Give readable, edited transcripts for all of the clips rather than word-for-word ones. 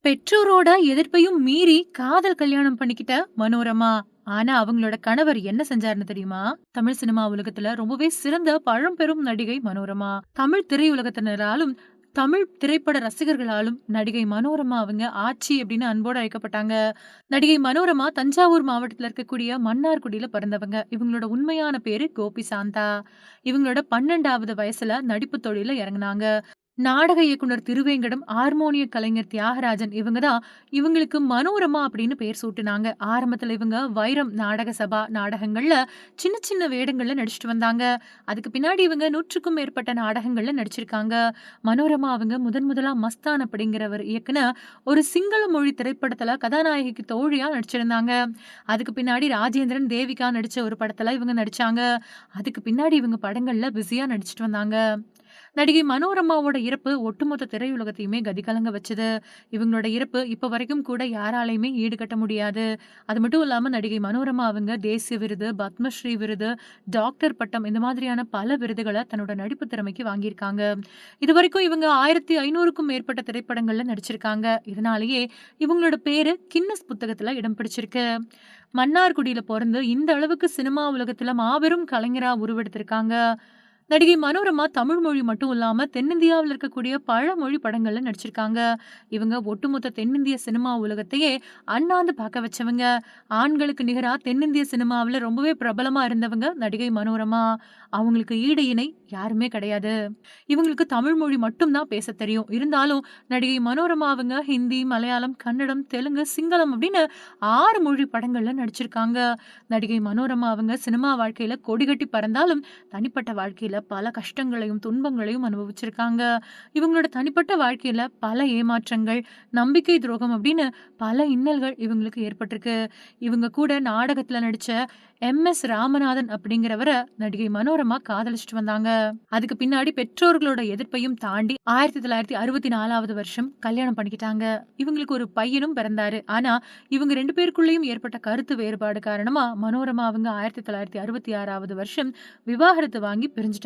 பெற்றோரோட எதிர்ப்பையும் மீறி காதல் கல்யாணம் பண்ணிக்கிட்ட மனோரமா. ஆனா அவங்களோட கணவர் என்ன செஞ்சாருன்னு தெரியுமா? தமிழ் சினிமா உலகத்துல ரொம்பவே சிறந்த பழம்பெரும் நடிகை மனோரமா. தமிழ் திரையுலகத்தினராலும், தமிழ் திரைப்பட ரசிகர்களாலும் நடிகை மனோரமா அவங்க ஆச்சி அப்படின்னு அன்போடு அழைக்கப்பட்டாங்க. நடிகை மனோரமா தஞ்சாவூர் மாவட்டத்துல இருக்கக்கூடிய மன்னார்குடியில பிறந்தவங்க. இவங்களோட உண்மையான பேரு கோபி சாந்தா. இவங்களோட 12வது வயசுல நடிப்பு தொழில இறங்குனாங்க. நாடக இயக்குனர் திருவேங்கடம், ஹார்மோனிய கலைஞர் தியாகராஜன் இவங்க தான் இவங்களுக்கு மனோரமா அப்படின்னு பேர் சூட்டுனாங்க. ஆரம்பத்துல இவங்க வைரம் நாடக சபா நாடகங்கள்ல சின்ன சின்ன வேடங்கள்ல நடிச்சுட்டு வந்தாங்க. அதுக்கு பின்னாடி இவங்க 100க்கும் மேற்பட்ட நாடகங்கள்ல நடிச்சிருக்காங்க. மனோரமா அவங்க முதலா மஸ்தான் அப்படிங்கிறவர் இயக்குன ஒரு சிங்கள மொழி திரைப்படத்துல கதாநாயகிக்கு தோழியா நடிச்சிருந்தாங்க. அதுக்கு பின்னாடி ராஜேந்திரன், தேவிகா நடிச்ச ஒரு படத்துல இவங்க நடிச்சாங்க. அதுக்கு பின்னாடி இவங்க படங்கள்ல பிஸியா நடிச்சுட்டு வந்தாங்க. நடிகை மனோரமாவோட இறப்பு ஒட்டுமொத்த திரையுலகத்தையுமே கதிகலங்க வச்சது. இவங்களோட இறப்பு இப்ப வரைக்கும் கூட யாராலயுமே ஈடுகட்ட முடியாது. அது மட்டும் இல்லாம நடிகை மனோரமா அவங்க தேசிய விருது, பத்மஸ்ரீ விருது, டாக்டர் பட்டம் இந்த மாதிரியான பல விருதுகள தன்னோட நடிப்பு திறமைக்கு வாங்கியிருக்காங்க. இதுவரைக்கும் இவங்க 1500க்கும் மேற்பட்ட திரைப்படங்கள்ல நடிச்சிருக்காங்க. இதனாலேயே இவங்களோட பேரு கின்னஸ் புத்தகத்துல இடம் பிடிச்சிருக்கு. மன்னார்குடியில பொறந்து இந்த அளவுக்கு சினிமா உலகத்துல மாபெரும் கலைஞரா உருவெடுத்திருக்காங்க. நடிகை மனோரமா தமிழ் மொழி மட்டும் இல்லாம தென்னிந்தியாவுல இருக்கக்கூடிய பல மொழி படங்கள்ல நடிச்சிருக்காங்க. இவங்க ஒட்டுமொத்த தென்னிந்திய சினிமா உலகத்தையே அண்ணாந்து பார்க்க வச்சவங்க. ஆண்களுக்கு நிகரா தென்னிந்திய சினிமாவுல ரொம்பவே பிரபலமா இருந்தவங்க நடிகை மனோரமா. அவங்களுக்கு ஈடு இணை யாருமே கிடையாது. இவங்களுக்கு தமிழ் மொழி மட்டும் தான் பேசத் தெரியும். இருந்தாலும் நடிகை மனோரமா அவங்க ஹிந்தி, மலையாளம், கன்னடம், தெலுங்கு, சிங்களம் அப்படின்னு 6 மொழி படங்கள்ல நடிச்சிருக்காங்க. நடிகை மனோரமா அவங்க சினிமா வாழ்க்கையில கொடிகட்டி பறந்தாலும், தனிப்பட்ட வாழ்க்கையில பல கஷ்டங்களையும், துன்பங்களையும் அனுபவிச்சிருக்காங்க. இவங்களோட தனிப்பட்ட வாழ்க்கையில பல ஏமாற்றங்கள், நம்பிக்கை துரோகம் அப்படின்னு பல இன்னல்கள் இவங்களுக்கு ஏற்பட்டிருக்கு. இவங்க கூட நாடகத்துல நடிச்ச எம்.எஸ். ராமநாதன் அப்படிங்கிறவர நடிகை மனோரமா காதலிச்சுட்டு வந்தாங்க. அதுக்கு பின்னாடி பெற்றோர்களோட எதிர்ப்பையும் தாண்டி 1964வது வருஷம் கல்யாணம் பண்ணிக்கிட்டாங்க. இவங்களுக்கு ஒரு பையனும் பிறந்தாரு. ஆனா இவங்க 2 பேருக்குள்ளயும் ஏற்பட்ட கருத்து வேறுபாடு காரணமா மனோரமா அவங்க 1966வது வருஷம் விவாகரத்து வாங்கி பிரிஞ்சுட்டாங்க.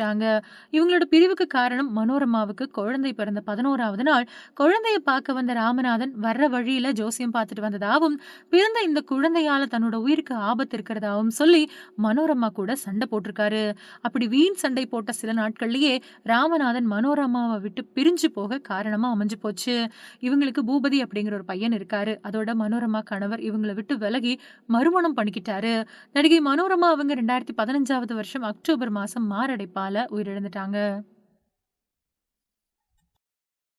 இவங்களோட பிரிவுக்கு காரணம் மனோரமாவுக்கு குழந்தை பிறந்த 11வது நாள் குழந்தைய பார்க்க வந்த ராமநாதன் வர்ற வழியில ஜோசியம் பார்த்துட்டு வந்ததாவும், பிறந்த இந்த குழந்தையால தன்னோட உயிருக்கு ஆபத்து இருக்கிறதாவும் சொல்லி மனோரமா கூட சண்டை போட்டிருக்காரு. அப்படி வீண் சண்டை போட்ட சில நாட்கள்லயே ராமநாதன் மனோரமாவை விட்டு பிரிஞ்சு போக காரணமா அமைஞ்சு போச்சு. இவங்களுக்கு பூபதி அப்படிங்கிற ஒரு பையன் இருக்காரு. அதோட மனோரமா கணவர் இவங்கள விட்டு விலகி மறுமணம் பண்ணிக்கிட்டாரு. நடிகை மனோரமா அவங்க 2015வது வருஷம் அக்டோபர் மாசம் மாரடைப்பால உயிரிழந்துட்டாங்க.